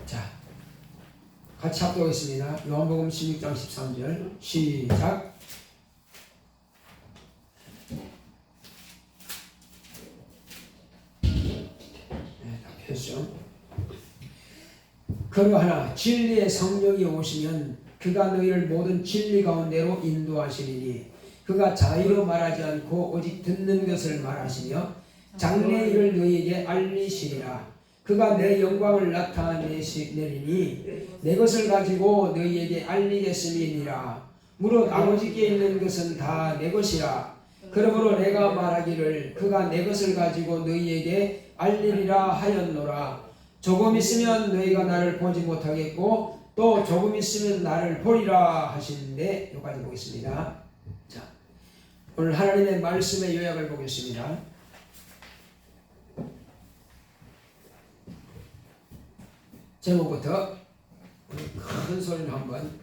자, 같이 합독하겠습니다. 요한복음 16장 13절 시작. 네, 다 폈죠. 그러하나 진리의 성령이 오시면 그가 너희를 모든 진리 가운데로 인도하시리니 그가 자의로 말하지 않고 오직 듣는 것을 말하시며 장래의 일을 너희에게 알리시리라. 그가 내 영광을 나타내리니 내 것을 가지고 너희에게 알리겠음이니라. 무릇 아버지께 있는 것은 다 내 것이라. 그러므로 내가 말하기를 그가 내 것을 가지고 너희에게 알리리라 하였노라. 조금 있으면 너희가 나를 보지 못하겠고 또 조금 있으면 나를 보리라 하시는데, 여기까지 보겠습니다. 자, 오늘 하나님의 말씀의 요약을 보겠습니다. 제목부터 우리 큰 소리를 한번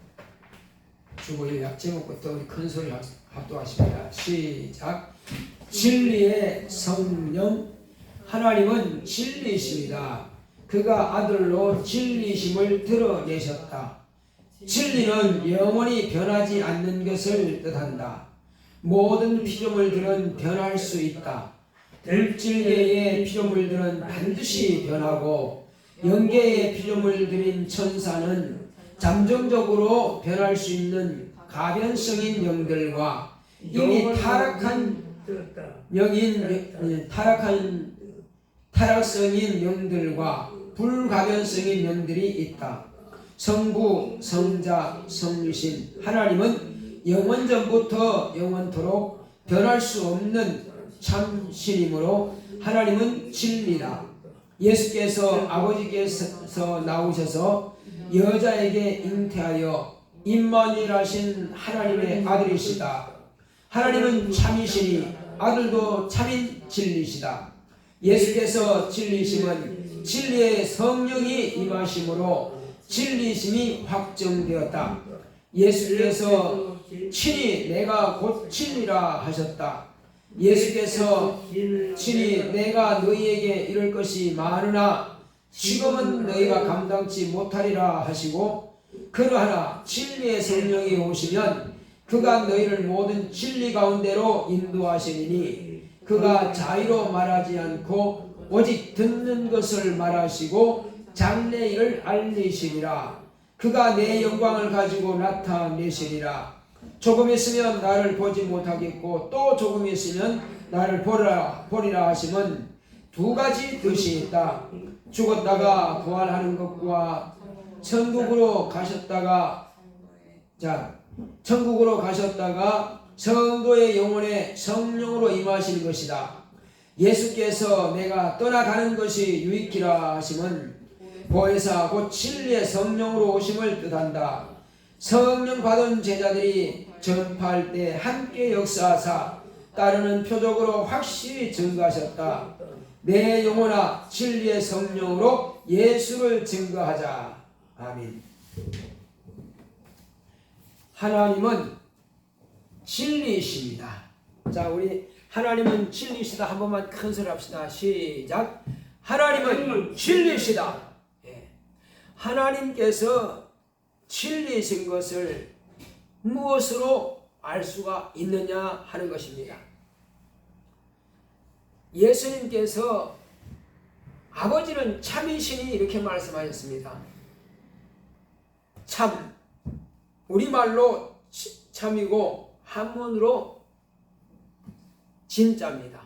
주고 요약. 제목부터 우리 큰 소리를 합독하십니다. 시작. 진리의 성령. 하나님은 진리이십니다. 그가 아들로 진리심을 드러내셨다. 진리는 영원히 변하지 않는 것을 뜻한다. 모든 피조물들은 변할 수 있다. 들질개의 피조물들은 반드시 변하고 영계의 피조물들인 천사는 잠정적으로 변할 수 있는 가변성인 영들과 이미 타락성인 영들과 불가변성인 영들이 있다. 성부, 성자, 성신 하나님은 영원전부터 영원토록 변할 수 없는 참신이므로 하나님은 진리다. 예수께서 아버지께서 나오셔서 여자에게 잉태하여 임마누엘 하신 하나님의 아들이시다. 하나님은 참이시니 아들도 참인 진리시다. 예수께서 진리심은 진리의 성령이 임하심으로 진리심이 확정되었다. 예수께서 친히 내가 곧 진리라 하셨다. 예수께서 친히 내가 너희에게 이럴 것이 많으나 지금은 너희가 감당치 못하리라 하시고, 그러하나 진리의 성령이 오시면 그가 너희를 모든 진리 가운데로 인도하시리니 그가 자의로 말하지 않고 오직 듣는 것을 말하시고 장래의 일을 알리시리라. 그가 내 영광을 가지고 나타내시리라. 조금 있으면 나를 보지 못하겠고 또 조금 있으면 나를 보리라 하시면 두 가지 뜻이 있다. 죽었다가 부활하는 것과 천국으로 가셨다가 성도의 영혼에 성령으로 임하시는 것이다. 예수께서 내가 떠나가는 것이 유익이라 하시면 보혜사 곧 진리의 성령으로 오심을 뜻한다. 성령 받은 제자들이 전파할 때 함께 역사하사 따르는 표적으로 확실히 증거하셨다. 내 영혼아 진리의 성령으로 예수를 증거하자. 아멘. 하나님은 진리이십니다. 자, 우리 하나님은 진리시다 한 번만 큰 소리 합시다. 시작. 하나님은 진리시다. 예. 하나님께서 진리이신 것을 무엇으로 알 수가 있느냐 하는 것입니다. 예수님께서 아버지는 참이시니 이렇게 말씀하셨습니다. 참, 우리말로 참이고 한문으로 진짜입니다.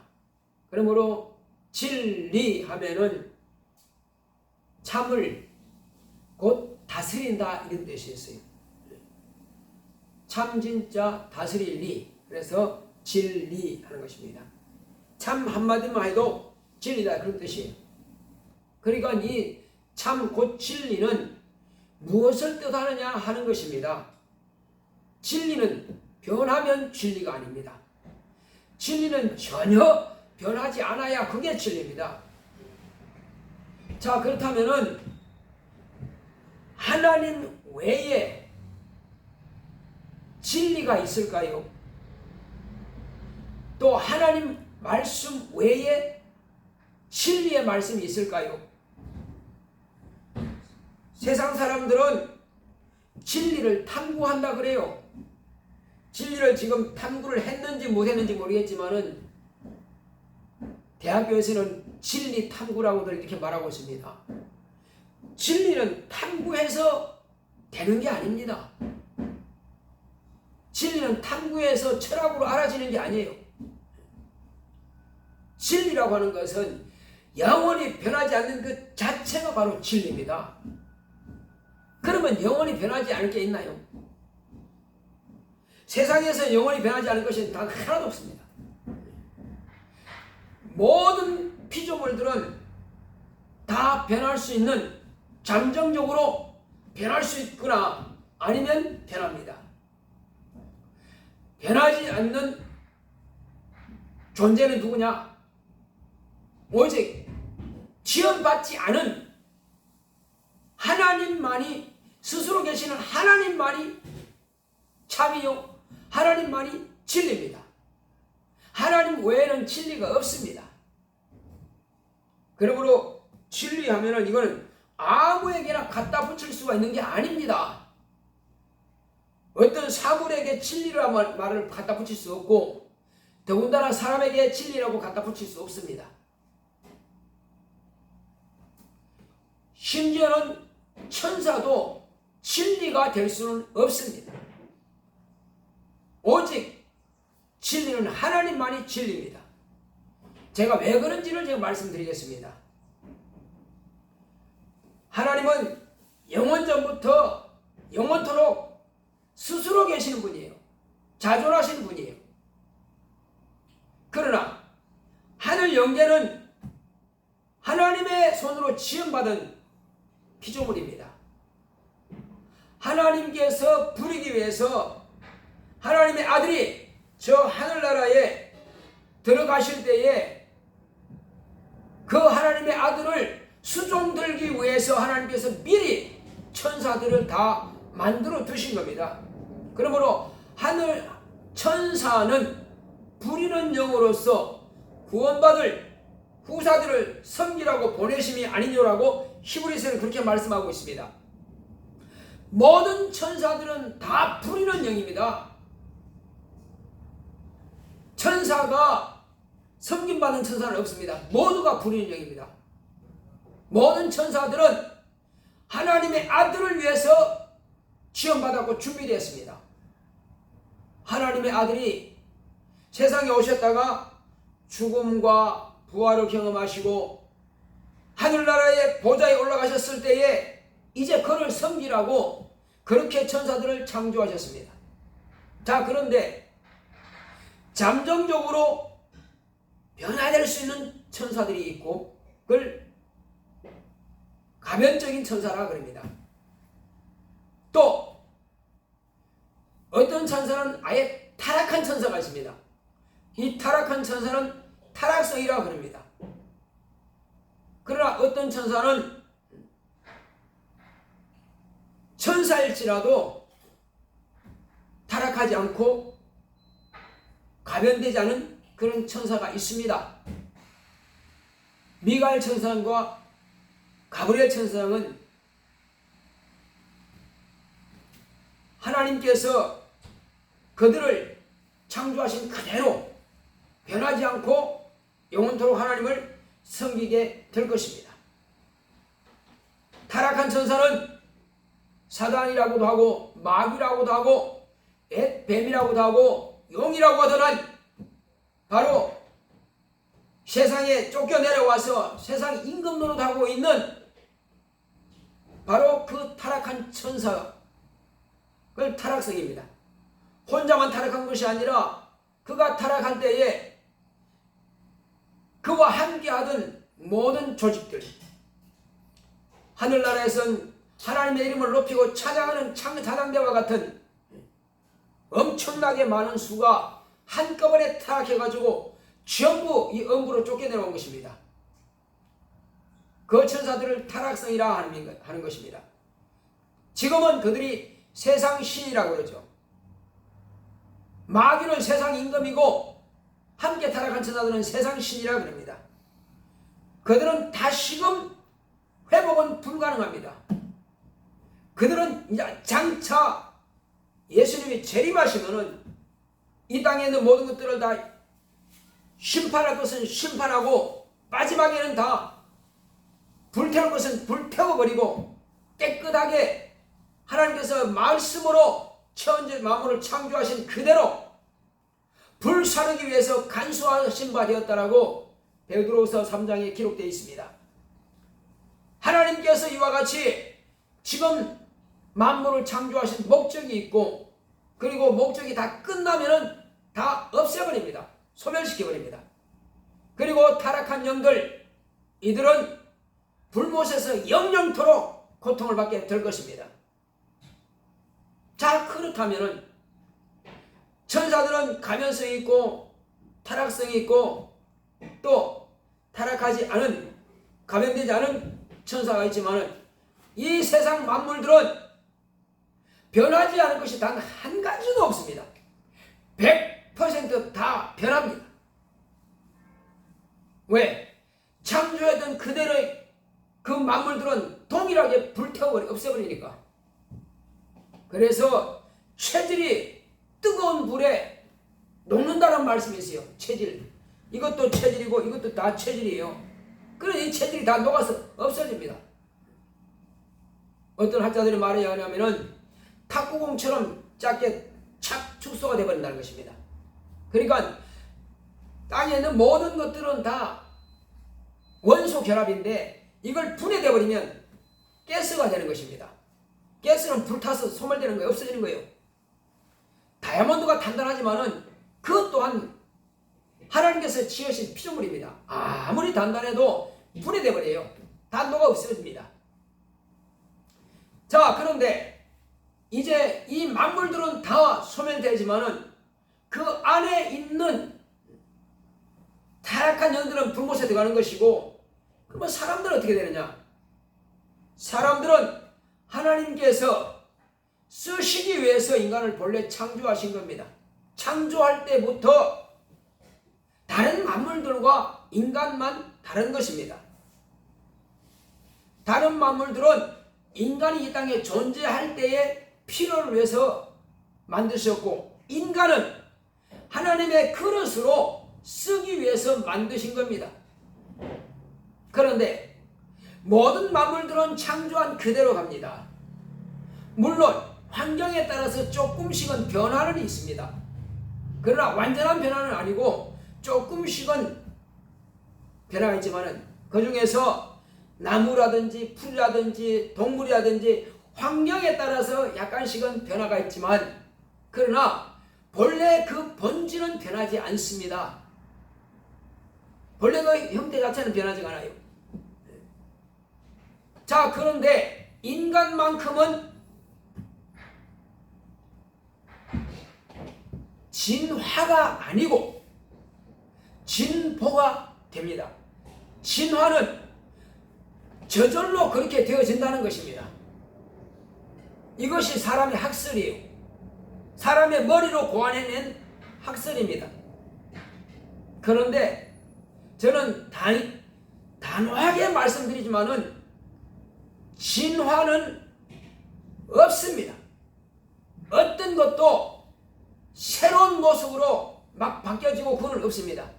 그러므로 진리 하면은 참을 곧 다스린다 이런 뜻이 있어요. 참 진짜 다스릴 리, 그래서 진리 하는 것입니다. 참 한마디만 해도 진리다 그런 뜻이에요. 그러니까 이 참 곧 진리는 무엇을 뜻하느냐 하는 것입니다. 진리는 변하면 진리가 아닙니다. 진리는 전혀 변하지 않아야 그게 진리입니다. 자, 그렇다면은 하나님 외에 진리가 있을까요? 또 하나님 말씀 외에 진리의 말씀이 있을까요? 세상 사람들은 진리를 탐구한다 그래요. 진리를 지금 탐구를 했는지 못했는지 모르겠지만은 대학교에서는 진리 탐구라고들 이렇게 말하고 있습니다. 진리는 탐구해서 되는 게 아닙니다. 진리는 탐구해서 철학으로 알아지는 게 아니에요. 진리라고 하는 것은 영원히 변하지 않는 그 자체가 바로 진리입니다. 그러면 영원히 변하지 않을 게 있나요? 세상에서 영원히 변하지 않을 것이 단 하나도 없습니다. 모든 피조물들은 다 변할 수 있는, 잠정적으로 변할 수 있거나 아니면 변합니다. 변하지 않는 존재는 누구냐? 오직 지원받지 않은 하나님만이, 스스로 계시는 하나님만이 참이요, 하나님만이 진리입니다. 하나님 외에는 진리가 없습니다. 그러므로 진리하면은 이거는 아무에게나 갖다 붙일 수가 있는 게 아닙니다. 어떤 사물에게 진리라는 말을 갖다 붙일 수 없고, 더군다나 사람에게 진리라고 갖다 붙일 수 없습니다. 심지어는 천사도 진리가 될 수는 없습니다. 오직 진리는 하나님만이 진리입니다. 제가 왜 그런지를 제가 말씀드리겠습니다. 하나님은 영원전부터 영원토록 스스로 계시는 분이에요. 자존하시는 분이에요. 그러나 하늘 영계는 하나님의 손으로 지음받은 피조물입니다. 하나님께서 부리기 위해서 하나님의 아들이 저 하늘나라에 들어가실 때에 그 하나님의 아들을 수종들기 위해서 하나님께서 미리 천사들을 다 만들어 두신 겁니다. 그러므로 하늘 천사는 부리는 영으로서 구원받을 후사들을 섬기라고 보내심이 아니뇨라고 히브리서는 그렇게 말씀하고 있습니다. 모든 천사들은 다 부리는 영입니다. 천사가 섬김받는 천사는 없습니다. 모두가 부리는 영입니다. 모든 천사들은 하나님의 아들을 위해서 지원받았고 준비되었습니다. 하나님의 아들이 세상에 오셨다가 죽음과 부활을 경험하시고 하늘나라의 보좌에 올라가셨을 때에 이제 그를 섬기라고 그렇게 천사들을 창조하셨습니다. 자, 그런데 잠정적으로 변화될 수 있는 천사들이 있고 그걸 가변적인 천사라 그럽니다. 또 어떤 천사는 아예 타락한 천사가 있습니다. 이 타락한 천사는 타락성이라 그럽니다. 그러나 어떤 천사는 천사일지라도 타락하지 않고 가변되지 않은 그런 천사가 있습니다. 미가엘 천사장과 가브리엘 천사장은 하나님께서 그들을 창조하신 그대로 변하지 않고 영원토록 하나님을 섬기게 될 것입니다. 타락한 천사는 사단이라고도 하고 마귀라고도 하고 뱀이라고도 하고 용이라고 하더란 바로 세상에 쫓겨내려와서 세상 임금 노릇하고 있는 바로 그 타락한 천사, 그 타락성입니다. 혼자만 타락한 것이 아니라 그가 타락할 때에 그와 함께하던 모든 조직들, 하늘나라에선 하나님의 이름을 높이고 찬양하는 찬양대와 같은 엄청나게 많은 수가 한꺼번에 타락해가지고 전부 이 음부로 쫓겨내려온 것입니다. 그 천사들을 타락성이라 하는 것입니다. 지금은 그들이 세상 신이라고 그러죠. 마귀는 세상 임금이고 함께 타락한 천사들은 세상 신이라 그럽니다. 그들은 다시금 회복은 불가능합니다. 그들은 이제 장차 예수님이 재림하시면은 이 땅에 있는 모든 것들을 다 심판할 것은 심판하고 마지막에는 다 불태울 것은 불태워버리고 깨끗하게 하나님께서 말씀으로 천지 만물을 창조하신 그대로 불사르기 위해서 간수하신 바 되었다라고 베드로후서 3장에 기록되어 있습니다. 하나님께서 이와 같이 지금 만물을 창조하신 목적이 있고 그리고 목적이 다 끝나면은 다 없애버립니다. 소멸시켜버립니다. 그리고 타락한 영들 이들은 불못에서 영영토록 고통을 받게 될 것입니다. 자, 그렇다면은 천사들은 가면성이 있고 타락성이 있고 또 타락하지 않은 감염되지 않은 천사가 있지만은 이 세상 만물들은 변하지 않을 것이 단 한 가지도 없습니다. 100% 다 변합니다. 왜? 창조했던 그대로의 그 만물들은 동일하게 불태워버리고 없애버리니까. 그래서 체질이 뜨거운 불에 녹는다는 말씀이 있어요. 체질. 이것도 체질이고 이것도 다 체질이에요. 그래서 이 체질이 다 녹아서 없어집니다. 어떤 학자들이 말이 하냐면은 탁구공처럼 작게 착 축소가 되어버린다는 것입니다. 그러니까 땅에 있는 모든 것들은 다 원소 결합인데 이걸 분해되어버리면 가스가 되는 것입니다. 가스는 불타서 소멸되는 거예요. 없어지는 거예요. 다이아몬드가 단단하지만은 그것 또한 하나님께서 지으신 피조물입니다. 아무리 단단해도 분해되어버려요. 단도가 없어집니다. 자, 그런데 이제 이 만물들은 다 소멸되지만은 그 안에 있는 타락한 영들은 불못에 들어가는 것이고, 그러면 사람들은 어떻게 되느냐? 사람들은 하나님께서 쓰시기 위해서 인간을 본래 창조하신 겁니다. 창조할 때부터 다른 만물들과 인간만 다른 것입니다. 다른 만물들은 인간이 이 땅에 존재할 때의 필요를 위해서 만드셨고, 인간은 하나님의 그릇으로 쓰기 위해서 만드신 겁니다. 그런데 모든 만물들은 창조한 그대로 갑니다. 물론 환경에 따라서 조금씩은 변화는 있습니다. 그러나 완전한 변화는 아니고 조금씩은 변화가 있지만은 그 중에서 나무라든지 풀이라든지 동물이라든지 환경에 따라서 약간씩은 변화가 있지만, 그러나 본래 그 본질은 변하지 않습니다. 본래 그 형태 자체는 변하지 않아요. 자, 그런데 인간만큼은 진화가 아니고 진보가 됩니다. 진화는 저절로 그렇게 되어진다는 것입니다. 이것이 사람의 학설이에요. 사람의 머리로 고안해낸 학설입니다. 그런데 저는 단호하게 말씀드리지만은 진화는 없습니다. 어떤 것도 새로운 모습으로 막 바뀌어지고 그건 없습니다.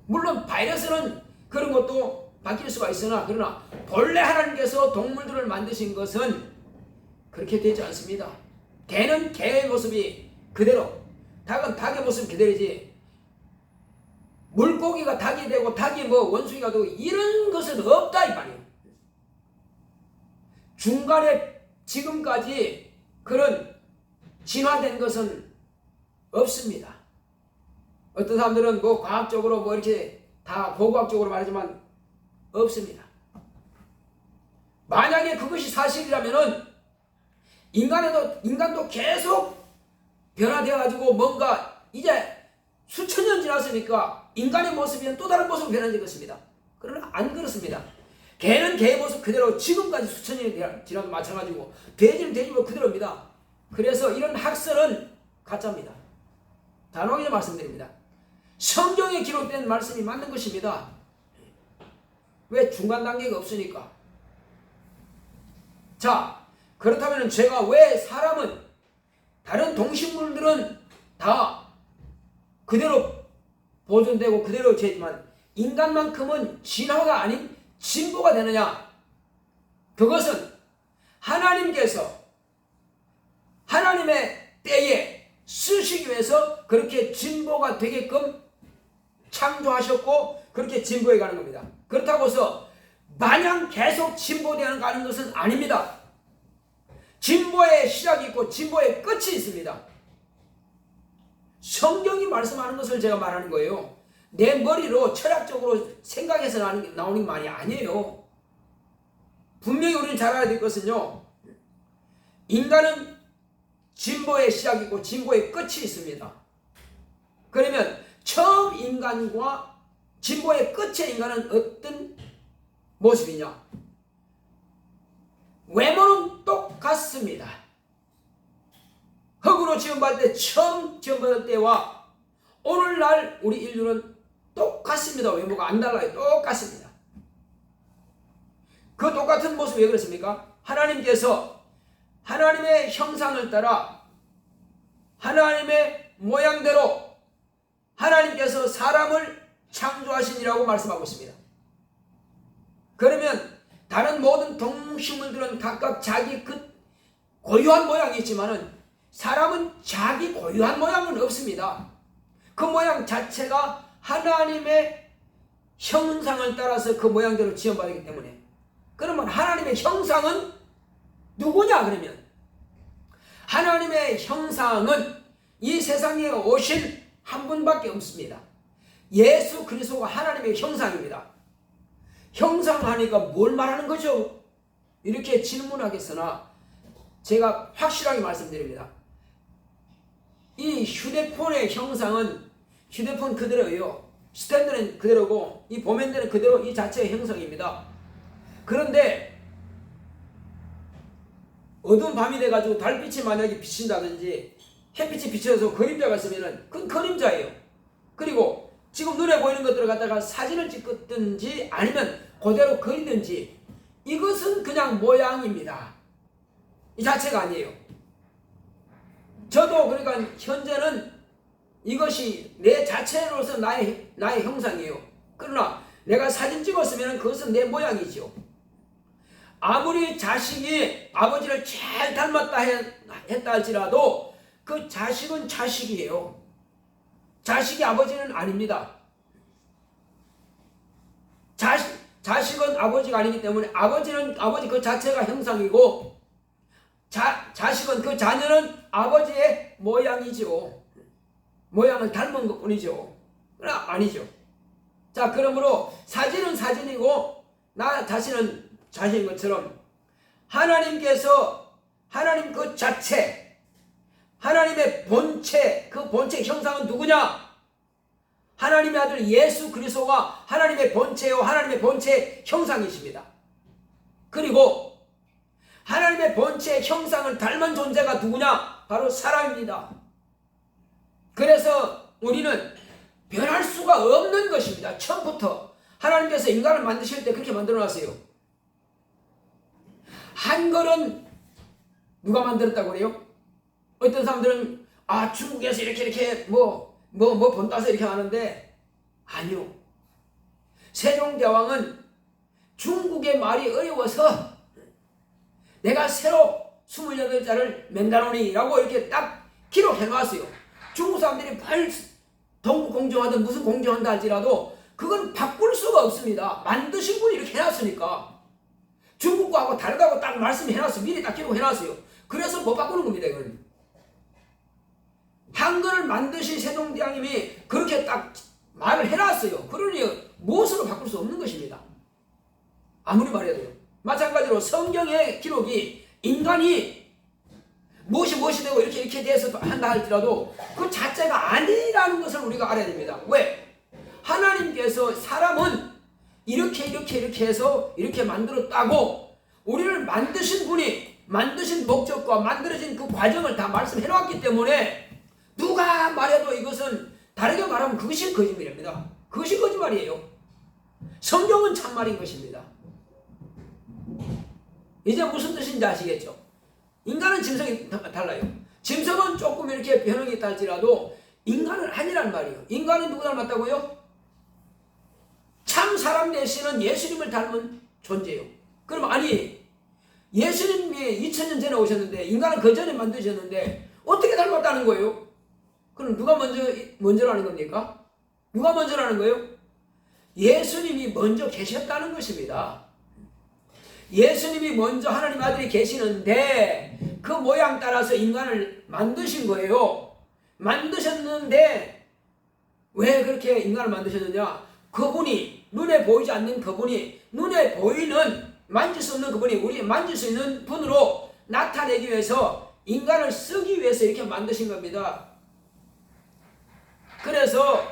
물론 바이러스는 그런 것도 바뀔 수가 있으나, 그러나 본래 하나님께서 동물들을 만드신 것은 그렇게 되지 않습니다. 개는 개의 모습이 그대로, 닭은 닭의 모습이 그대로지, 물고기가 닭이 되고 닭이 뭐 원숭이가 되고 이런 것은 없다 이 말이에요. 중간에 지금까지 그런 진화된 것은 없습니다. 어떤 사람들은 뭐 과학적으로 뭐 이렇게 다 고고학적으로 말하지만 없습니다. 만약에 그것이 사실이라면은 인간도 계속 변화되어 가지고 뭔가 이제 수천 년 지났으니까 인간의 모습이 또 다른 모습으로 변화될 것입니다. 그러나 안 그렇습니다. 개는 개의 모습 그대로 지금까지 수천 년이 지나도 마찬가지고, 돼지는 돼지 모습 그대로입니다. 그래서 이런 학설은 가짜입니다. 단호하게 말씀드립니다. 성경에 기록된 말씀이 맞는 것입니다. 왜? 중간 단계가 없으니까. 자, 그렇다면 제가 왜 사람은 다른 동식물들은 다 그대로 보존되고 그대로 되지만 인간만큼은 진화가 아닌 진보가 되느냐? 그것은 하나님께서 하나님의 때에 쓰시기 위해서 그렇게 진보가 되게끔 창조하셨고 그렇게 진보해 가는 겁니다. 그렇다고 해서 마냥 계속 진보되어 가는 것은 아닙니다. 진보의 시작이 있고 진보의 끝이 있습니다. 성경이 말씀하는 것을 제가 말하는 거예요. 내 머리로 철학적으로 생각해서 나오는 말이 아니에요. 분명히 우리는 잘 알아야 될 것은요, 인간은 진보의 시작이 있고 진보의 끝이 있습니다. 그러면 처음 인간과 진보의 끝의 인간은 어떤 모습이냐? 외모는 똑같습니다. 흙으로 지음받을 때 처음 지음받을 때와 오늘날 우리 인류는 똑같습니다. 외모가 안 달라요. 똑같습니다. 그 똑같은 모습이 왜 그렇습니까? 하나님께서 하나님의 형상을 따라 하나님의 모양대로 하나님께서 사람을 창조하시니라고 말씀하고 있습니다. 그러면 다른 모든 동식물들은 각각 자기 그 고유한 모양이 있지만은 사람은 자기 고유한 모양은 없습니다. 그 모양 자체가 하나님의 형상을 따라서 그 모양대로 지어받았기 때문에. 그러면 하나님의 형상은 누구냐? 그러면 하나님의 형상은 이 세상에 오신 한 분밖에 없습니다. 예수 그리스도가 하나님의 형상입니다. 형상하니까 뭘 말하는 거죠? 이렇게 질문하겠으나 제가 확실하게 말씀드립니다. 이 휴대폰의 형상은 휴대폰 그대로예요. 스탠드는 그대로고 이 보면대는 그대로 이 자체의 형상입니다. 그런데 어두운 밤이 돼가지고 달빛이 만약에 비친다든지 햇빛이 비쳐서 그림자가 있으면은 그건 그림자예요. 그리고 지금 눈에 보이는 것들을 갖다가 사진을 찍든지 아니면 그대로 그리든지 이것은 그냥 모양입니다. 이 자체가 아니에요. 저도 그러니까 현재는 이것이 내 자체로서 나의 형상이에요. 그러나 내가 사진 찍었으면 그것은 내 모양이죠. 아무리 자식이 아버지를 잘 닮았다 했다 할지라도 그 자식은 자식이에요. 자식이 아버지는 아닙니다. 자식은 아버지가 아니기 때문에 아버지는 아버지 그 자체가 형상이고 자식은 그 자녀는 아버지의 모양이죠. 모양을 닮은 것 뿐이죠. 그러나 아니죠. 자, 그러므로 사진은 사진이고 나 자신은 자신인 것처럼 하나님께서 하나님 그 자체, 하나님의 본체, 그 본체 형상은 누구냐? 하나님의 아들 예수 그리스도가 하나님의 본체요, 하나님의 본체 형상이십니다. 그리고 하나님의 본체 형상을 닮은 존재가 누구냐? 바로 사람입니다. 그래서 우리는 변할 수가 없는 것입니다. 처음부터 하나님께서 인간을 만드실 때 그렇게 만들어 놨어요. 한글은 누가 만들었다고 그래요? 어떤 사람들은 중국에서 이렇게 본따서 이렇게 하는데 아니요. 세종대왕은 중국의 말이 어려워서 내가 새로 28자를 맹가노니라고 이렇게 딱 기록해 놨어요. 중국 사람들이 동국공정하든 무슨 공정한다 할지라도 그건 바꿀 수가 없습니다. 만드신 분이 이렇게 해놨으니까. 중국과하고 다르다고 딱 말씀해놨어요. 미리 딱 기록해놨어요. 그래서 못 바꾸는 겁니다. 이건 한글을 만드신 세종대왕님이 그렇게 딱 말을 해놨어요. 그러니 무엇으로 바꿀 수 없는 것입니다. 아무리 말해도요. 마찬가지로 성경의 기록이 인간이 무엇이 되고 이렇게 돼서 한다 할지라도 그 자체가 아니라는 것을 우리가 알아야 됩니다. 왜? 하나님께서 사람은 이렇게 해서 이렇게 만들었다고 우리를 만드신 분이 만드신 목적과 만들어진 그 과정을 다 말씀해 놓았기 때문에 누가 말해도 이것은 다르게 말하면 그것이 거짓말입니다. 그것이 거짓말이에요. 성경은 참말인 것입니다. 이제 무슨 뜻인지 아시겠죠? 인간은 짐승이 달라요. 짐승은 조금 이렇게 변형이 있다 할지라도 인간은 아니란 말이에요. 인간은 누구 닮았다고요? 참 사람 되시는 예수님을 닮은 존재예요. 그럼 아니, 예수님이 2000년 전에 오셨는데 인간은 그 전에 만드셨는데 어떻게 닮았다는 거예요? 그럼 누가 먼저라는 겁니까? 누가 먼저라는 거예요? 예수님이 먼저 계셨다는 것입니다. 예수님이 먼저 하나님 아들이 계시는데 그 모양 따라서 인간을 만드신 거예요. 만드셨는데 왜 그렇게 인간을 만드셨느냐? 그분이 눈에 보이지 않는 그분이 눈에 보이는 만질 수 없는 그분이 우리 만질 수 있는 분으로 나타내기 위해서 인간을 쓰기 위해서 이렇게 만드신 겁니다. 그래서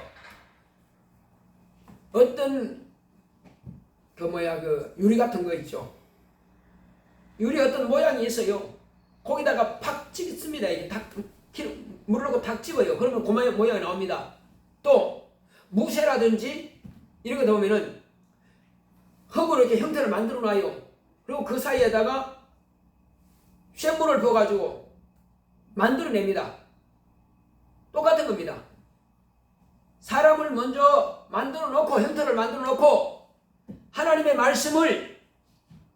어떤 그 유리 같은 거 있죠. 유리 어떤 모양이 있어요. 거기다가 팍 찍습니다. 이게 물을 넣고 탁 집어요. 그러면 그 모양이 나옵니다. 또 무쇠라든지 이런 거 넣으면은 흙으로 이렇게 형태를 만들어 놔요. 그리고 그 사이에다가 쇳물을 부어가지고 만들어냅니다. 똑같은 겁니다. 사람을 먼저 만들어 놓고 형태를 만들어 놓고 하나님의 말씀을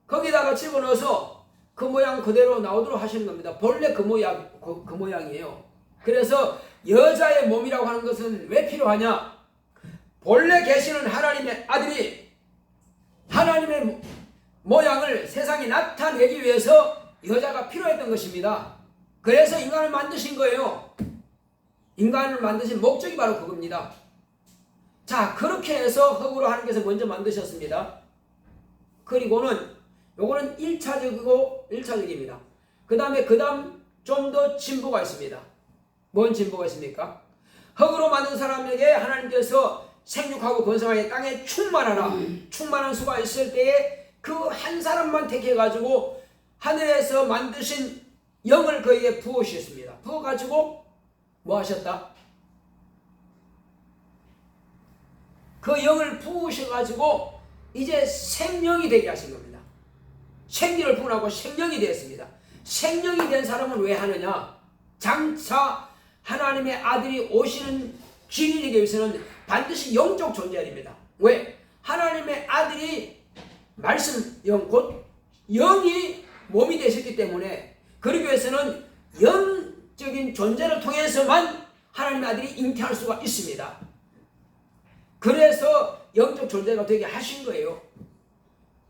거기다가 집어넣어서 그 모양 그대로 나오도록 하시는 겁니다. 본래 그 모양이에요. 그래서 여자의 몸이라고 하는 것은 왜 필요하냐? 본래 계시는 하나님의 아들이 하나님의 모양을 세상에 나타내기 위해서 여자가 필요했던 것입니다. 그래서 인간을 만드신 거예요. 인간을 만드신 목적이 바로 그겁니다. 자, 그렇게 해서 흙으로 하나님께서 먼저 만드셨습니다. 그리고는 요거는 1차적입니다. 그 다음 좀 더 진보가 있습니다. 뭔 진보가 있습니까? 흙으로 만든 사람에게 하나님께서 생육하고 번성하게 땅에 충만하라. 충만한 수가 있을 때에 그 한 사람만 택해가지고 하늘에서 만드신 영을 그에게 부으셨습니다. 부어가지고 뭐 하셨다? 그 영을 부으셔가지고 이제 생명이 되게 하신 겁니다. 생기를 부으라고 생명이 되었습니다. 생명이 된 사람은 왜 하느냐? 장차 하나님의 아들이 오시는 길이 되기 위해서는 반드시 영적 존재입니다. 왜? 하나님의 아들이 말씀 영, 곧 영이 몸이 되셨기 때문에 그러기 위해서는 영적인 존재를 통해서만 하나님의 아들이 잉태할 수가 있습니다. 그래서 영적 존재가 되게 하신 거예요.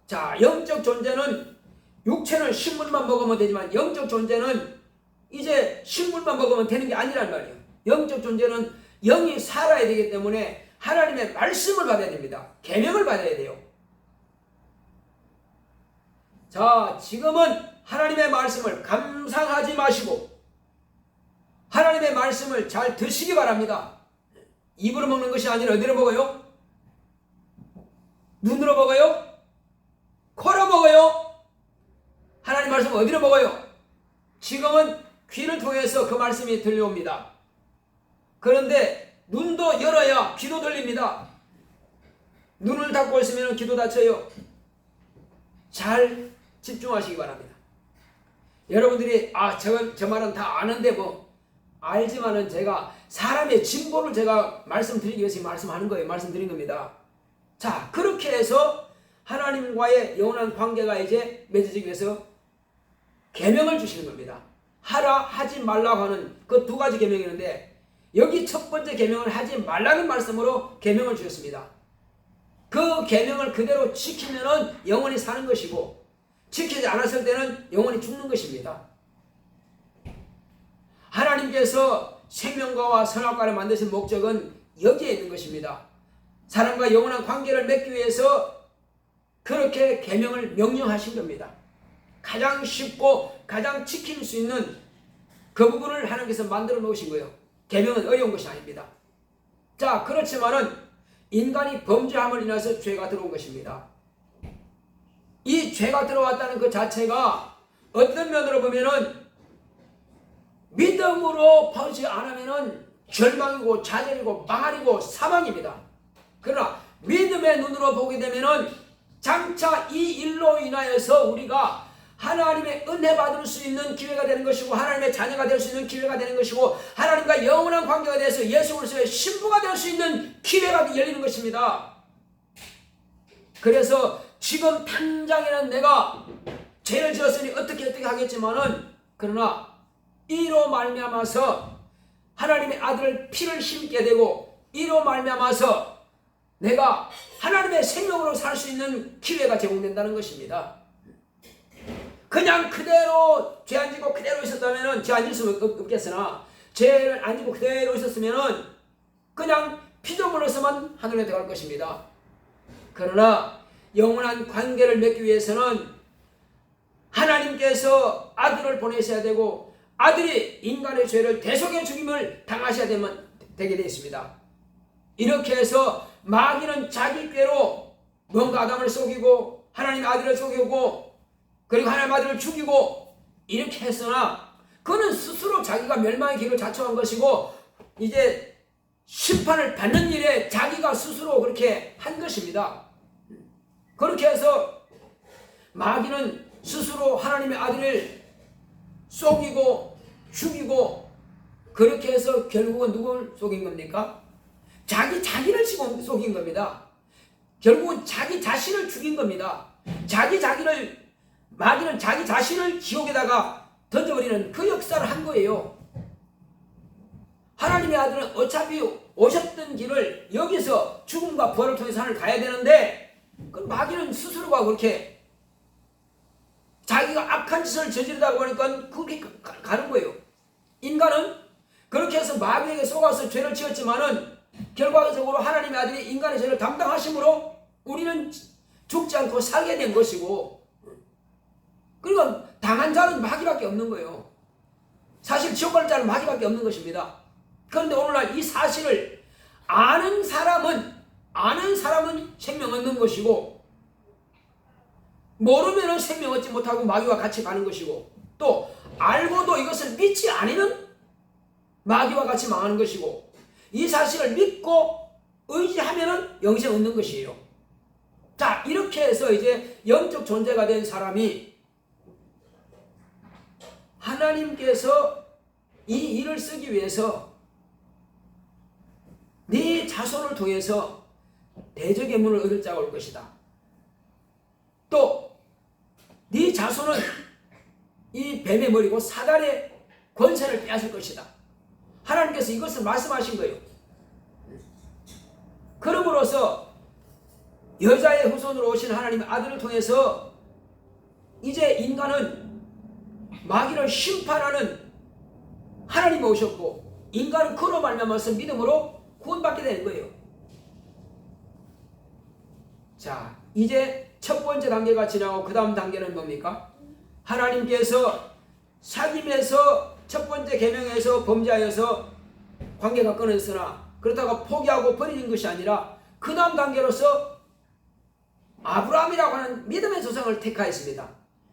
자, 영적 존재는 육체는 식물만 먹으면 되지만 영적 존재는 이제 식물만 먹으면 되는 게 아니란 말이에요. 영적 존재는 영이 살아야 되기 때문에 하나님의 말씀을 받아야 됩니다. 계명을 받아야 돼요. 자, 지금은 하나님의 말씀을 감상하지 마시고 하나님의 말씀을 잘 드시기 바랍니다. 입으로 먹는 것이 아니라 어디로 먹어요? 눈으로 먹어요? 코로 먹어요? 하나님 말씀 어디로 먹어요? 지금은 귀를 통해서 그 말씀이 들려옵니다. 그런데 눈도 열어야 귀도 들립니다. 눈을 닫고 있으면 귀도 닫혀요. 잘 집중하시기 바랍니다. 여러분들이 저 말은 다 아는데 뭐 알지만은 제가 사람의 진보를 제가 말씀드리기 위해서 말씀하는 거예요. 말씀드린 겁니다. 자, 그렇게 해서 하나님과의 영원한 관계가 이제 맺어지기 위해서 계명을 주시는 겁니다. 하라 하지 말라고 하는 그 두 가지 계명이 있는데 여기 첫 번째 계명을 하지 말라는 말씀으로 계명을 주셨습니다. 그 계명을 그대로 지키면은 영원히 사는 것이고 지키지 않았을 때는 영원히 죽는 것입니다. 하나님께서 생명과와 선악과를 만드신 목적은 여기에 있는 것입니다. 사람과 영원한 관계를 맺기 위해서 그렇게 계명을 명령하신 겁니다. 가장 쉽고 가장 지킬 수 있는 그 부분을 하나님께서 만들어 놓으신 거예요. 계명은 어려운 것이 아닙니다. 자, 그렇지만은 인간이 범죄함을 인해서 죄가 들어온 것입니다. 이 죄가 들어왔다는 그 자체가 어떤 면으로 보면은 믿음으로 보지 않으면은 절망이고 좌절이고 망할이고 사망입니다. 그러나 믿음의 눈으로 보게 되면은 장차 이 일로 인하여서 우리가 하나님의 은혜 받을 수 있는 기회가 되는 것이고 하나님의 자녀가 될 수 있는 기회가 되는 것이고 하나님과 영원한 관계가 돼서 예수 그리스도의 신부가 될 수 있는 기회가 열리는 것입니다. 그래서 지금 당장에는 내가 죄를 지었으니 어떻게 하겠지만은 그러나 이로 말미암아서 하나님의 아들을 피를 힘게 되고 이로 말미암아서 내가 하나님의 생명으로 살 수 있는 기회가 제공된다는 것입니다. 그냥 그대로 죄 안 지고 그대로 있었다면은 죄 안 질 수 없겠으나 죄를 안 지고 그대로 있었으면은 그냥 피조물로서만 하늘에 들어갈 것입니다. 그러나 영원한 관계를 맺기 위해서는 하나님께서 아들을 보내셔야 되고 아들이 인간의 죄를 대속의 죽임을 당하셔야 되게 되어 있습니다. 이렇게 해서 마귀는 자기 꾀로 뭔가 아담을 속이고 하나님의 아들을 속이고 그리고 하나님의 아들을 죽이고 이렇게 했으나 그는 스스로 자기가 멸망의 길을 자초한 것이고 이제 심판을 받는 일에 자기가 스스로 그렇게 한 것입니다. 그렇게 해서 마귀는 스스로 하나님의 아들을 속이고 죽이고 그렇게 해서 결국은 누굴 속인 겁니까? 자기를 속인 겁니다. 결국은 자기 자신을 죽인 겁니다. 마귀는 자기 자신을 지옥에다가 던져버리는 그 역사를 한 거예요. 하나님의 아들은 어차피 오셨던 길을 여기서 죽음과 부활을 통해서 하늘 가야 되는데 그 마귀는 스스로가 그렇게 자기가 악한 짓을 저지르다 보니까 그렇게 가는 거예요. 인간은 그렇게 해서 마귀에게 속아서 죄를 지었지만은 결과적으로 하나님의 아들이 인간의 죄를 담당하심으로 우리는 죽지 않고 살게 된 것이고 그리고 당한 자는 마귀밖에 없는 거예요. 사실 지옥 갈 자는 마귀밖에 없는 것입니다. 그런데 오늘날 이 사실을 아는 사람은 생명 얻는 것이고 모르면 생명 얻지 못하고 마귀와 같이 가는 것이고 또 알고도 이것을 믿지 않으면 마귀와 같이 망하는 것이고 이 사실을 믿고 의지하면 영생 얻는 것이에요. 자, 이렇게 해서 이제 영적 존재가 된 사람이 하나님께서 이 일을 쓰기 위해서 네 자손을 통해서 대적의 문을 얻을 자가 올 것이다. 또 네 자손은 이 뱀의 머리고 사단의 권세를 빼앗을 것이다. 하나님께서 이것을 말씀하신 거예요. 그러므로서 여자의 후손으로 오신 하나님의 아들을 통해서 이제 인간은 마귀를 심판하는 하나님이 오셨고 인간은 그로 말미암아서 믿음으로 구원받게 되는 거예요. 자, 이제 첫 번째 단계가 지나고 그 다음 단계는 뭡니까? 하나님께서 사귐에서 첫 번째 계명에서 범죄하여서 관계가 끊어졌으나 그렇다고 포기하고 버리는 것이 아니라 그 다음 단계로서 아브라함이라고 하는 믿음의 조상을 택하였습니다.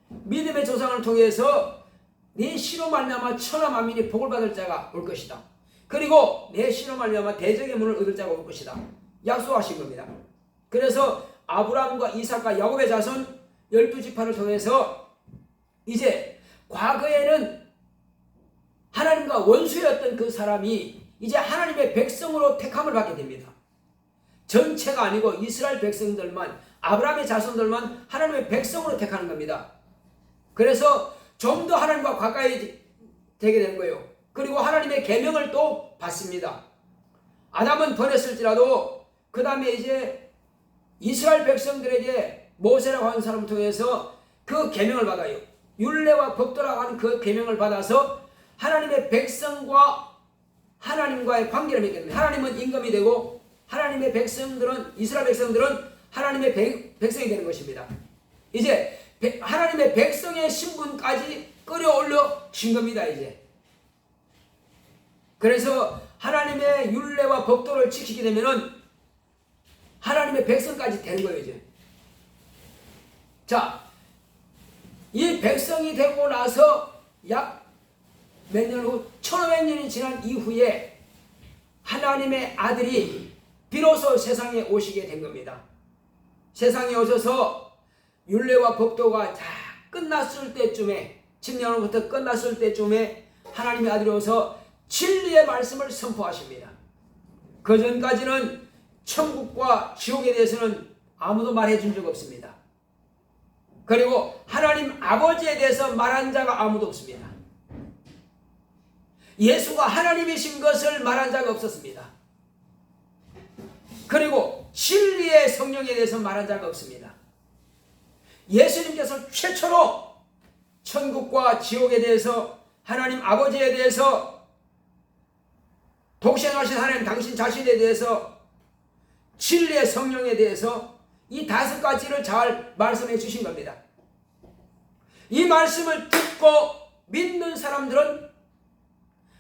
믿음의 조상을 통해서 네 씨로 말미암아 천하 만민이 복을 받을 자가 올 것이다. 그리고 내 씨로 말미암아 대적의 문을 얻을 자가 올 것이다. 약속하신 겁니다. 그래서 아브라함과 이삭과 야곱의 자손 12지파를 통해서 이제 과거에는 하나님과 원수였던 그 사람이 이제 하나님의 백성으로 택함을 받게 됩니다. 전체가 아니고 이스라엘 백성들만 아브라함의 자손들만 하나님의 백성으로 택하는 겁니다. 그래서 좀 더 하나님과 가까이 되게 된 거예요. 그리고 하나님의 계명을 또 받습니다. 아담은 버렸을지라도 그 다음에 이제 이스라엘 백성들에게 모세라고 하는 사람을 통해서 그 계명을 받아요. 율례와 법도라고 하는 그 계명을 받아서 하나님의 백성과 하나님과의 관계를 맺게 됩니다. 하나님은 임금이 되고 하나님의 백성들은 이스라엘 백성들은 하나님의 백성이 되는 것입니다. 이제 하나님의 백성의 신분까지 끌어올려진 겁니다. 이제 그래서 하나님의 율례와 법도를 지키게 되면은 하나님의 백성까지 되는 거예요. 이제 자, 이 백성이 되고 나서 약 몇 년 후 1500년이 지난 이후에 하나님의 아들이 비로소 세상에 오시게 된 겁니다. 세상에 오셔서 율례와 법도가 다 끝났을 때쯤에, 침례로부터 끝났을 때쯤에 하나님의 아들이 오서 진리의 말씀을 선포하십니다. 그 전까지는 천국과 지옥에 대해서는 아무도 말해준 적 없습니다. 그리고 하나님 아버지에 대해서 말한 자가 아무도 없습니다. 예수가 하나님이신 것을 말한 자가 없었습니다. 그리고 진리의 성령에 대해서 말한 자가 없습니다. 예수님께서 최초로 천국과 지옥에 대해서, 하나님 아버지에 대해서, 독생하신 하나님 당신 자신에 대해서, 진리의 성령에 대해서 이 5가지를 잘 말씀해 주신 겁니다. 이 말씀을 듣고 믿는 사람들은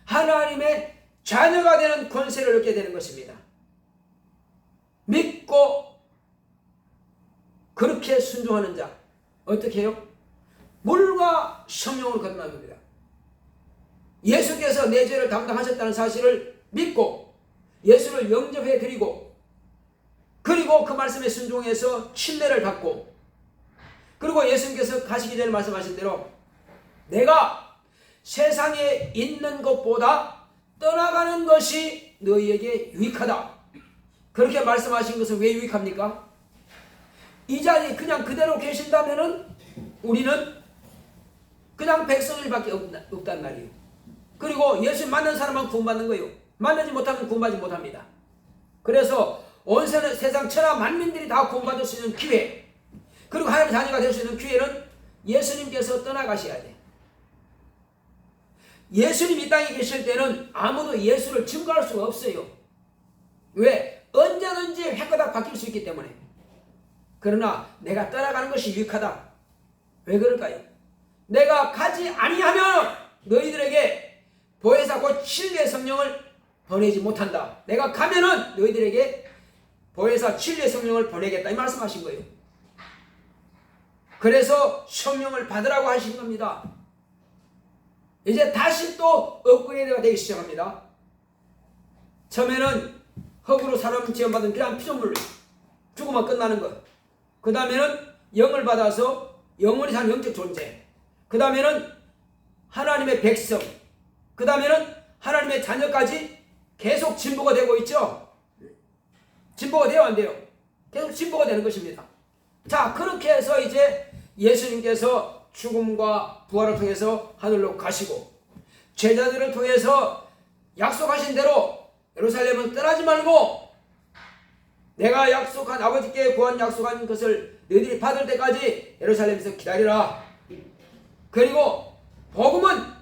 하나님의 자녀가 되는 권세를 얻게 되는 것입니다. 믿고 그렇게 순종하는 자, 어떻게 해요? 물과 성령으로 거듭나는 겁니다. 예수께서 내 죄를 담당하셨다는 사실을 믿고 예수를 영접해 드리고, 그리고 그 말씀에 순종해서 침례를 받고, 그리고 예수님께서 가시기 전에 말씀하신 대로 내가 세상에 있는 것보다 떠나가는 것이 너희에게 유익하다, 그렇게 말씀하신 것은 왜 유익합니까? 이 자리에 그냥 그대로 계신다면은 우리는 그냥 백성일밖에 없단 말이에요. 그리고 예수 만난 사람만 구원받는 거예요. 만나지 못하면 구원받지 못합니다. 그래서 온 세상 천하 만민들이 다 구원받을 수 있는 기회, 그리고 하나님의 자녀가 될 수 있는 기회는 예수님께서 떠나가셔야 돼. 예수님 이 땅에 계실 때는 아무도 예수를 증거할 수가 없어요. 왜? 언제든지 획가닥 바뀔 수 있기 때문에. 그러나 내가 떠나가는 것이 유익하다. 왜 그럴까요? 내가 가지 아니하면 너희들에게 보혜사 곧 진리의 성령을 보내지 못한다. 내가 가면은 너희들에게 보혜사 진리의 성령을 보내겠다, 이 말씀하신 거예요. 그래서 성령을 받으라고 하신 겁니다. 이제 다시 또 업그레이드가 되기 시작합니다. 처음에는 흙으로 사람 지원받은 그냥 피조물, 죽으면 끝나는 것. 그 다음에는 영을 받아서 영원히 사는 영적 존재. 그 다음에는 하나님의 백성. 그 다음에는 하나님의 자녀까지 계속 진보가 되고 있죠. 진보가 돼요, 안 돼요? 계속 진보가 되는 것입니다. 자, 그렇게 해서 이제 예수님께서 죽음과 부활을 통해서 하늘로 가시고, 제자들을 통해서 약속하신 대로 예루살렘은 떠나지 말고 내가 약속한, 아버지께 구한 약속한 것을 너희들이 받을 때까지 예루살렘에서 기다리라. 그리고 복음은,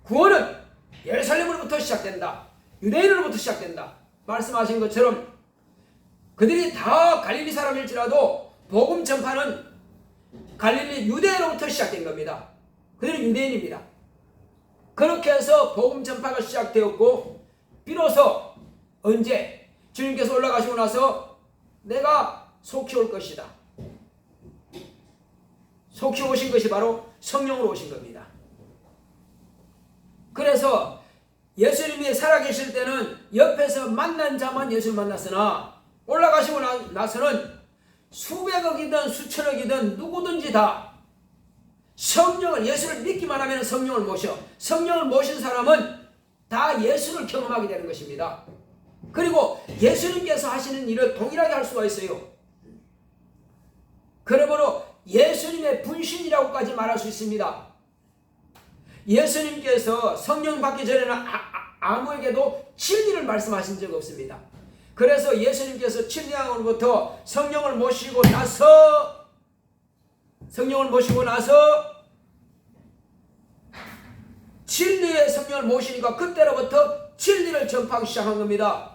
구원은 예루살렘으로부터 시작된다. 유대인으로부터 시작된다. 말씀하신 것처럼 그들이 다 갈릴리 사람일지라도 복음 전파는 갈릴리 유대로부터 시작된 겁니다. 그들은 유대인입니다. 그렇게 해서 복음 전파가 시작되었고, 비로소 언제? 주님께서 올라가시고 나서 내가 속히 올 것이다. 속히 오신 것이 바로 성령으로 오신 겁니다. 그래서 예수님이 살아계실 때는 옆에서 만난 자만 예수를 만났으나 올라가시고 나서는 수백억이든 수천억이든 누구든지 다 성령을, 예수를 믿기만 하면 성령을 모셔. 성령을 모신 사람은 다 예수를 경험하게 되는 것입니다. 그리고 예수님께서 하시는 일을 동일하게 할 수가 있어요. 그러므로 예수님의 분신이라고까지 말할 수 있습니다. 예수님께서 성령 받기 전에는 아무에게도 진리를 말씀하신 적 없습니다. 그래서 예수님께서 침례함으로부터 성령을 모시고 나서 진리의 성령을 모시니까 그때로부터 진리를 전파하기 시작한 겁니다.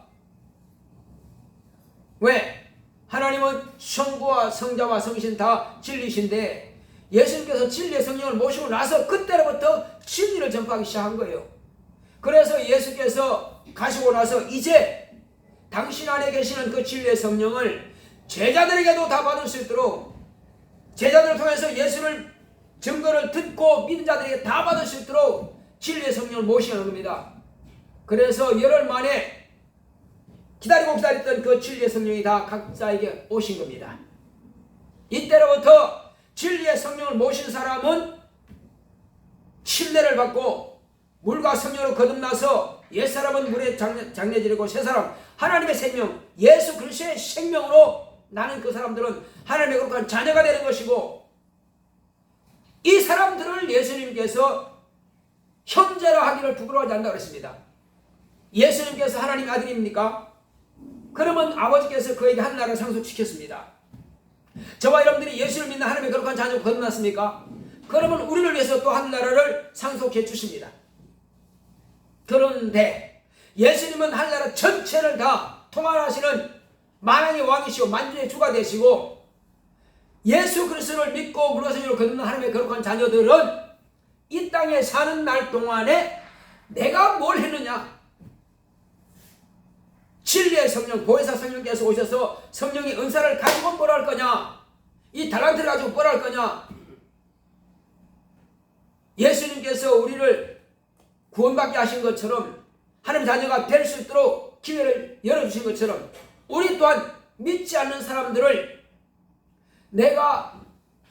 왜? 하나님은 성부와 성자와 성신 다 진리신데 예수님께서 진리의 성령을 모시고 나서 그때로부터 진리를 전파하기 시작한 거예요. 그래서 예수께서 가시고 나서 이제 당신 안에 계시는 그 진리의 성령을 제자들에게도 다 받을 수 있도록, 제자들을 통해서 예수를 증거를 듣고 믿는 자들에게 다 받을 수 있도록 진리의 성령을 모시는 겁니다. 그래서 열흘 만에 기다렸던 그 진리의 성령이 다 각자에게 오신 겁니다. 이때로부터 진리의 진리의 성령을 모신 사람은 침례를 받고 물과 성령으로 거듭나서 옛사람은 물에 장례지르고 새사람 하나님의 생명 예수 그리스도의 생명으로 나는 그 사람들은 하나님의 거룩한 자녀가 되는 것이고, 이 사람들을 예수님께서 형제라 하기를 부끄러워하지 않는다고 했습니다. 예수님께서 하나님의 아들입니까? 그러면 아버지께서 그에게 한 나라를 상속시켰습니다. 저와 여러분들이 예수를 믿는 하나님의 거룩한 자녀로 거듭났습니까? 그러면 우리를 위해서 또 한 나라를 상속해 주십니다. 그런데 예수님은 한 나라 전체를 다 통할하시는 만왕의 왕이시고 만주의 주가 되시고, 예수 그리스도를 믿고 물과 성령으로 거듭난 하나님의 거룩한 자녀들은 이 땅에 사는 날 동안에 내가 뭘 했느냐? 진리의 성령, 보혜사 성령께서 오셔서 성령의 은사를 가지고 뭘 할 거냐? 이 달란트를 가지고 뭘 할 거냐? 예수님께서 우리를 구원받게 하신 것처럼, 하나님 자녀가 될 수 있도록 기회를 열어주신 것처럼, 우리 또한 믿지 않는 사람들을 내가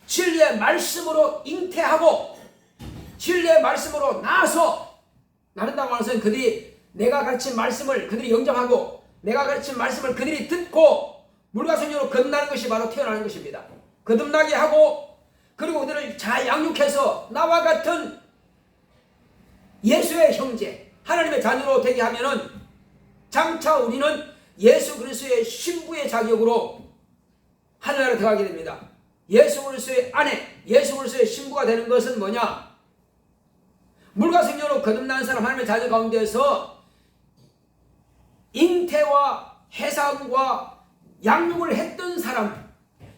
진리의 말씀으로 잉태하고 진리의 말씀으로 나아서 나른다고 하는 것은 그들이 내가 가르친 말씀을 그들이 영접하고 내가 가르친 말씀을 그들이 듣고 물과 성령으로 거듭나는 것이 바로 태어나는 것입니다. 거듭나게 하고, 그리고 그들을 잘 양육해서 나와 같은 예수의 형제, 하나님의 자녀로 되게 하면은 장차 우리는 예수 그리스도의 신부의 자격으로 하늘나라에 들어가게 됩니다. 예수 그리스도의 아내, 예수 그리스도의 신부가 되는 것은 뭐냐? 물과 성령으로 거듭난 사람, 하나님의 자녀 가운데서 잉태와 해산과 양육을 했던 사람,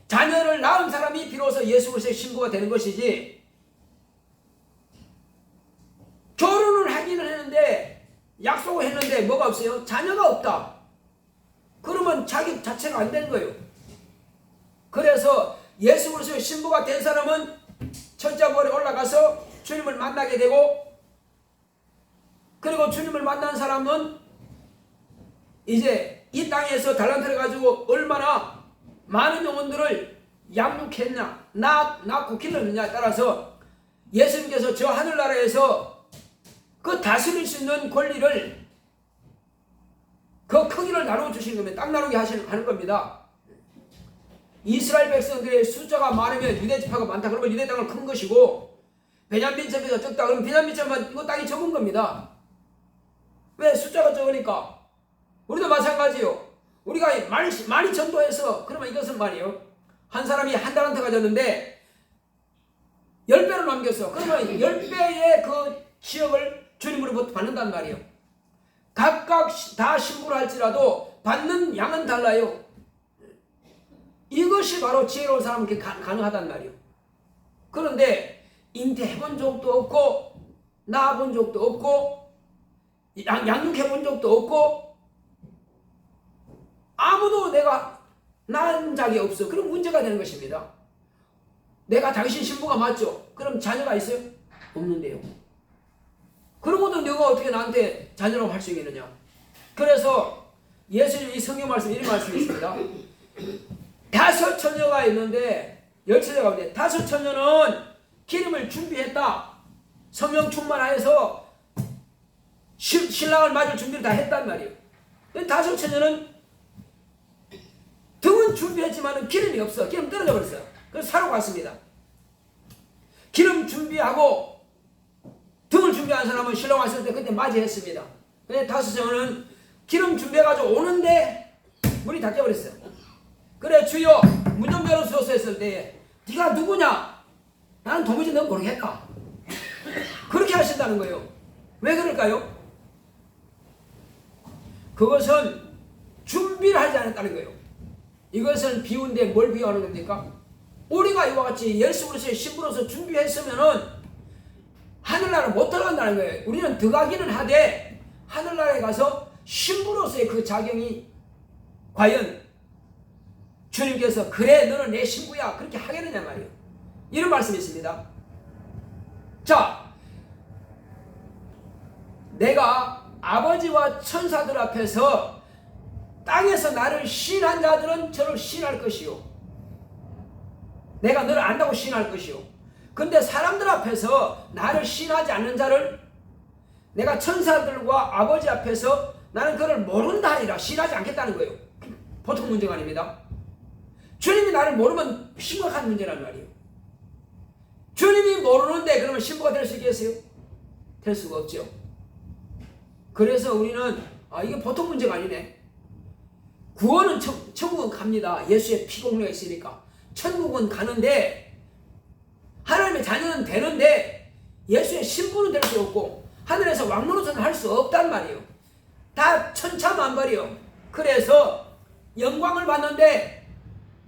자녀를 낳은 사람이 비로소 예수 그리스도의 신부가 되는 것이지, 결혼을 하기는 했는데 약속을 했는데 뭐가 없어요? 자녀가 없다. 그러면 자기 자체가 안 된 거예요. 그래서 예수 그리스도의 신부가 된 사람은 천자부활에 올라가서 주님을 만나게 되고, 그리고 주님을 만난 사람은 이제 이 땅에서 달란트를 가지고 얼마나 많은 영혼들을 양육했냐, 낳고 길렀느냐에 따라서 예수님께서 저 하늘나라에서 그 다스릴 수 있는 권리를, 그 크기를 나눠주신 겁니다. 땅 나누게 하는 겁니다. 이스라엘 백성들의 숫자가 많으면 유대지파가 많다 그러면 유대 땅을 큰 것이고, 베냐민 지파가 적다 그러면 베냐민 지파만 이거 땅이 적은 겁니다. 왜? 숫자가 적으니까. 우리도 마찬가지요. 우리가 많이 전도해서 그러면 이것은 말이에요, 한 사람이 한 달란트 가졌는데 10배로 남겼어. 그러면 10배의 그 지역을 주님으로부터 받는단 말이에요. 각각 다 신부를 할지라도 받는 양은 달라요. 이것이 바로 지혜로운 사람에게 가능하단 말이에요. 그런데 잉태해본 적도 없고 낳아본 적도 없고 양육해본 적도 없고 아무도 내가 낳은 적이 없어. 그럼 문제가 되는 것입니다. 내가 당신 신부가 맞죠? 그럼 자녀가 있어요? 없는데요. 그러고도 너가 어떻게 나한테 자녀라고 할 수 있겠느냐? 그래서 예수님 이 성경 말씀 이런 말씀이 있습니다. 5 처녀가 있는데 10처녀가 있는데 5 처녀는 기름을 준비했다. 성령 충만하여서 신랑을 맞을 준비를 다 했단 말이에요. 5 처녀는 등은 준비했지만 기름이 없어. 기름 떨어져 버렸어요. 그래서 사러 갔습니다. 기름 준비하고 등을 준비한 사람은 신랑 왔을 때 그때 맞이했습니다. 근데 5 처녀는 기름 준비해가지고 오는데 문이 닫혀버렸어요. 그래 주여 문 좀 열어주소서 했을 때 네가 누구냐? 나는 도무지 너 모르겠다. 그렇게 하신다는 거예요. 왜 그럴까요? 그것은 준비를 하지 않았다는 거예요. 이것은 비유인데 뭘 비유하는 겁니까? 우리가 이와 같이 예수 그리스도의 신부로서 준비했으면은 하늘나라를 못 들어간다는 거예요. 우리는 들어가기는 하되 하늘나라에 가서 신부로서의 그 자격이 과연 주님께서 그래 너는 내 신부야 그렇게 하겠느냐 말이에요. 이런 말씀이 있습니다. 자, 내가 아버지와 천사들 앞에서 땅에서 나를 시인한 자들은 저를 시인할 것이요 내가 너를 안다고 시인할 것이요. 근데 사람들 앞에서 나를 시인하지 않는 자를 내가 천사들과 아버지 앞에서 나는 그를 모른다 하리라 시인하지 않겠다는 거예요. 보통 문제가 아닙니다. 주님이 나를 모르면 심각한 문제란 말이에요. 주님이 모르는데 그러면 신부가 될 수 있겠어요? 될 수가 없죠. 그래서 우리는 이게 보통 문제가 아니네. 구원은 천국은 갑니다. 예수의 피공로가 있으니까 천국은 가는데 하나님의 자녀는 되는데 예수의 신부는 될 수 없고 하늘에서 왕노릇은 할 수 없단 말이에요. 다 천차만별이요. 그래서 영광을 받는데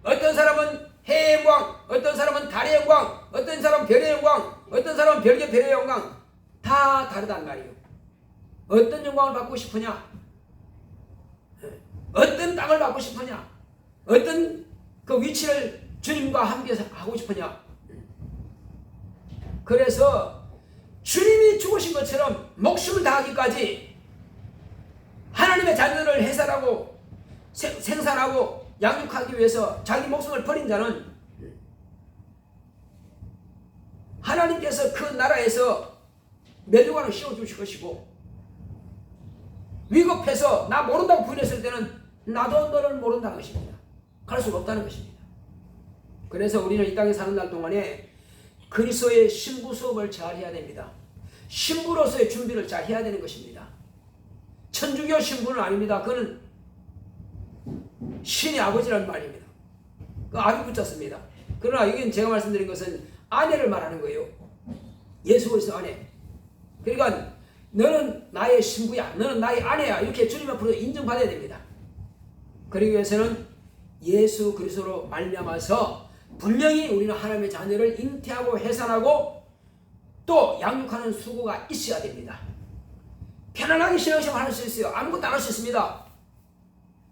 어떤 사람은 해의 영광, 어떤 사람은 달의 영광, 어떤 사람은 별의 영광, 어떤 사람은 별의 영광 다 다르단 말이에요. 어떤 영광을 받고 싶으냐? 어떤 땅을 받고 싶으냐? 어떤 그 위치를 주님과 함께 하고 싶으냐? 그래서 주님이 죽으신 것처럼 목숨을 다하기까지 하나님의 자녀를 해산하고 생산하고 양육하기 위해서 자기 목숨을 버린 자는 하나님께서 그 나라에서 멸류관을 씌워주실 것이고 위급해서 나 모른다고 부인했을 때는 나도 너를 모른다는 것입니다. 갈 수가 없다는 것입니다. 그래서 우리는 이 땅에 사는 날 동안에 그리스도의 신부 수업을 잘 해야 됩니다. 신부로서의 준비를 잘 해야 되는 것입니다. 천주교 신부는 아닙니다. 그는 신의 아버지라는 말입니다. 그 아비 붙였습니다. 그러나 이건 제가 말씀드린 것은 아내를 말하는 거예요. 예수 그리스도 아내. 그러니까 너는 나의 신부야, 너는 나의 아내야, 이렇게 주님 앞으로 인정받아야 됩니다. 그러기 위해서는 예수 그리스도로 말미암아서 분명히 우리는 하나님의 자녀를 잉태하고 해산하고 또 양육하는 수고가 있어야 됩니다. 편안하게 신앙생활 할 수 있어요. 아무것도 안 할 수 있습니다.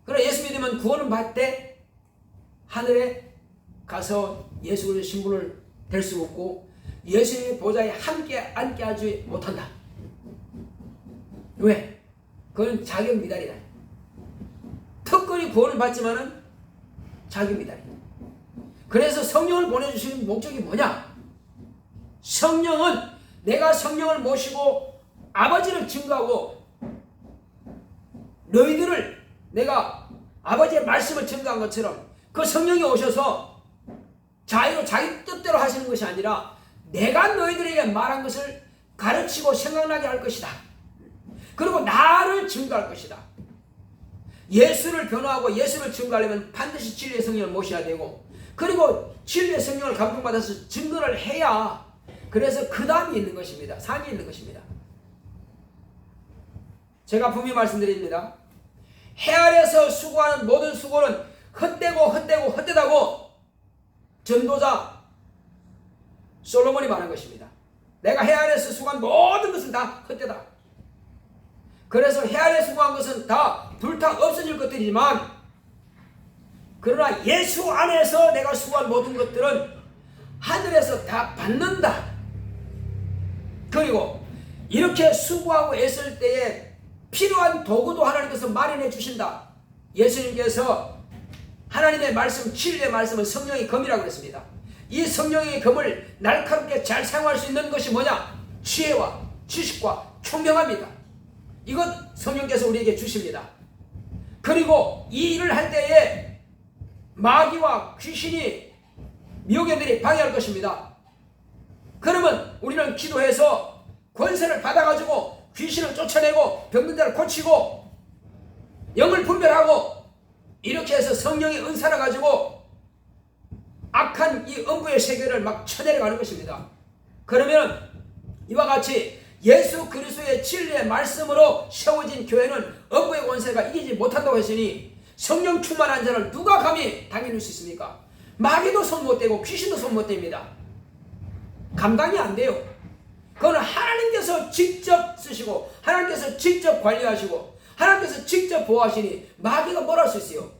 그러나 예수 믿으면 구원은 받되 하늘에 가서 예수 그리스도의 신부를 될 수 없고 예수님의 보좌에 함께 앉게 하지 못한다. 왜? 그건 자격 미달이다. 특권이 구원을 받지만은 자격 미달이다. 그래서 성령을 보내주시는 목적이 뭐냐? 성령은 내가 성령을 모시고 아버지를 증거하고 너희들을 내가 아버지의 말씀을 증거한 것처럼 그 성령이 오셔서 자유로 자기 뜻대로 하시는 것이 아니라 내가 너희들에게 말한 것을 가르치고 생각나게 할 것이다. 그리고 나를 증거할 것이다. 예수를 변화하고 예수를 증거하려면 반드시 진리의 성령을 모셔야 되고 그리고 진리의 성령을 감동받아서 증거를 해야 그래서 그 다음이 있는 것입니다. 상이 있는 것입니다. 제가 분명히 말씀드립니다. 해 아래서 수고하는 모든 수고는 헛되다고 전도자 솔로몬이 말한 것입니다. 내가 해 아래서 수고한 모든 것은 다 헛되다. 그래서 해 아래 수고한 것은 다 불타 없어질 것들이지만 그러나 예수 안에서 내가 수고한 모든 것들은 하늘에서 다 받는다. 그리고 이렇게 수고하고 애쓸 때에 필요한 도구도 하나님께서 마련해 주신다. 예수님께서 하나님의 말씀, 진리의 말씀은 성령의 검이라고 그랬습니다. 이 성령의 검을 날카롭게 잘 사용할 수 있는 것이 뭐냐? 지혜와 지식과 총명합니다. 이것 성령께서 우리에게 주십니다. 그리고 이 일을 할 때에 마귀와 귀신이 미혹애들이 방해할 것입니다. 그러면 우리는 기도해서 권세를 받아가지고 귀신을 쫓아내고 병든 자를 고치고 영을 분별하고 이렇게 해서 성령의 은사를 가지고 악한 이 음부의 세계를 막 쳐내려가는 것입니다. 그러면 이와 같이 예수 그리스도의 진리의 말씀으로 세워진 교회는 음부의 권세가 이기지 못한다고 했으니 성령 충만한 자를 누가 감히 당해낼 수 있습니까? 마귀도 손 못 대고 귀신도 손 못 댑니다. 감당이 안 돼요. 그거는 하나님께서 직접 쓰시고 하나님께서 직접 관리하시고 하나님께서 직접 보호하시니 마귀가 뭘 할 수 있어요?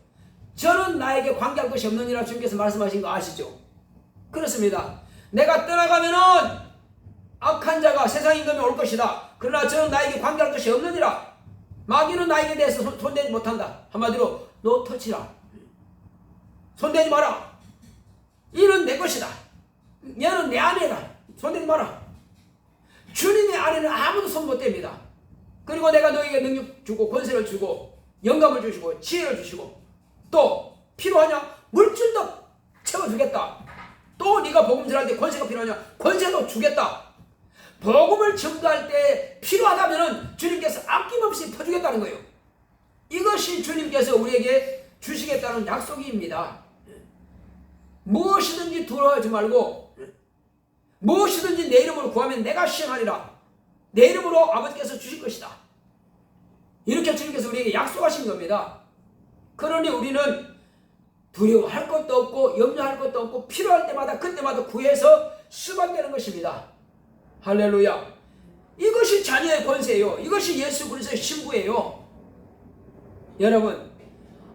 저는 나에게 관계할 것이 없느니라 주님께서 말씀하신 거 아시죠? 그렇습니다. 내가 떠나가면은 악한 자가 세상 임금이 올 것이다. 그러나 저는 나에게 관계할 것이 없느니라. 마귀는 나에게 대해서 손대지 못한다. 한마디로 너 터치라. 손대지 마라. 이는 내 것이다. 얘는 내 아내다. 손대지 마라. 주님의 아내는 아무도 손 못 댑니다. 그리고 내가 너에게 능력 주고 권세를 주고 영감을 주시고 지혜를 주시고 또 필요하냐? 물질도 채워주겠다. 또 네가 복음 전할 때 권세가 필요하냐? 권세도 주겠다. 복음을 전도할 때 필요하다면 주님께서 아낌없이 퍼주겠다는 거예요. 이것이 주님께서 우리에게 주시겠다는 약속입니다. 무엇이든지 두려워하지 말고 무엇이든지 내 이름으로 구하면 내가 시행하리라. 내 이름으로 아버지께서 주실 것이다. 이렇게 주님께서 우리에게 약속하신 겁니다. 그러니 우리는 두려워할 것도 없고 염려할 것도 없고 필요할 때마다 그때마다 구해서 쓰면 되는 것입니다. 할렐루야. 이것이 자녀의 권세예요. 이것이 예수 그리스도의 신부예요. 여러분,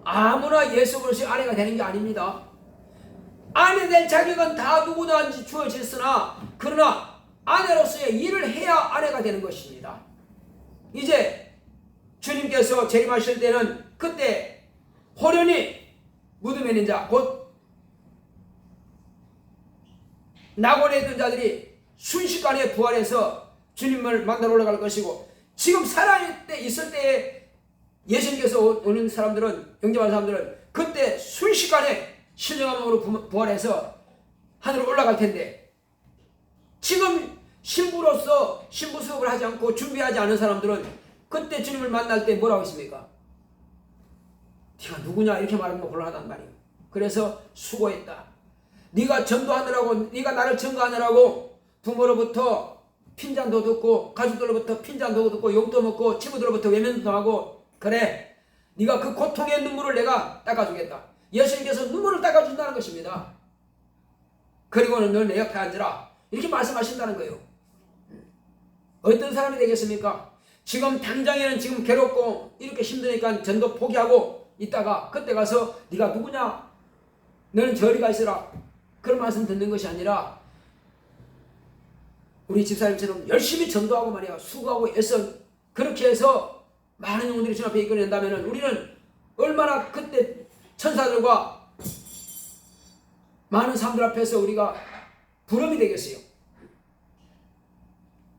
아무나 예수 그리스도의 아내가 되는 게 아닙니다. 아내 될 자격은 다 누구든지 주어졌으나 그러나 아내로서의 일을 해야 아내가 되는 것입니다. 이제 주님께서 재림하실 때는 그때 호련히 무덤에 있는 자 곧 낙원에 있던 자들이 순식간에 부활해서 주님을 만나러 올라갈 것이고 지금 살아있을 때에 예수님께서 오는 사람들은 영접한 사람들은 그때 순식간에 신령함으로 부활해서 하늘로 올라갈 텐데 지금 신부로서 신부 수업을 하지 않고 준비하지 않은 사람들은 그때 주님을 만날 때 뭐라고 했습니까? 네가 누구냐 이렇게 말하면 곤란하단 말이에요. 그래서 수고했다. 네가 전도하느라고 네가 나를 증거하느라고 부모로부터 핀잔도 듣고 가족들로부터 핀잔도 듣고 욕도 먹고 친구들로부터 외면도 하고 그래 네가 그 고통의 눈물을 내가 닦아주겠다. 예수님께서 눈물을 닦아준다는 것입니다. 그리고는 너 내 옆에 앉으라 이렇게 말씀하신다는 거예요. 어떤 사람이 되겠습니까? 지금 당장에는 지금 괴롭고 이렇게 힘드니까 전도 포기하고 있다가 그때 가서 네가 누구냐? 너는 저리 가 있으라. 그런 말씀 듣는 것이 아니라 우리 집사님처럼 열심히 전도하고 말이야 수고하고 애써 그렇게 해서 많은 영혼들이 주님 앞에 이끌어낸다면 우리는 얼마나 그때 천사들과 많은 사람들 앞에서 우리가 부름이 되겠어요.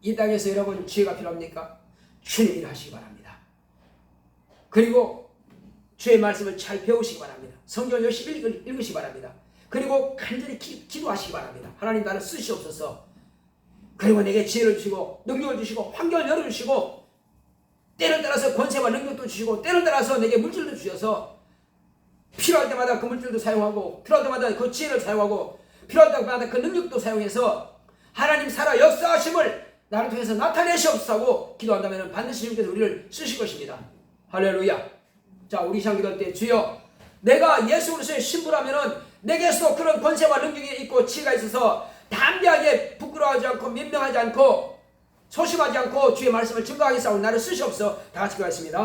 이 땅에서 여러분 지혜가 필요합니까? 주님 일하시기 바랍니다. 그리고 주의 말씀을 잘 배우시기 바랍니다. 성경 열심히 읽으시기 바랍니다. 그리고 간절히 기도하시기 바랍니다. 하나님 나를 쓰시옵소서. 그리고 내게 지혜를 주시고 능력을 주시고 환경을 열어주시고 때를 따라서 권세와 능력도 주시고 때를 따라서 내게 물질도 주셔서 필요할 때마다 그 물질도 사용하고 필요할 때마다 그 지혜를 사용하고 필요할 때마다 그 능력도 사용해서 하나님 살아 역사하심을 나를 통해서 나타내시옵소서 기도한다면 반드시 주님께서 우리를 쓰실 것입니다. 할렐루야. 자, 우리 시간 기도할 때 주여 내가 예수 그리스도의 신부라면은 내게서 그런 권세와 능력이 있고 지혜가 있어서 담대하게 부끄러워하지 않고 민망하지 않고 소심하지 않고 주의 말씀을 증거하겠사오니 나를 쓰시옵소서. 다 같이 기도하겠습니다.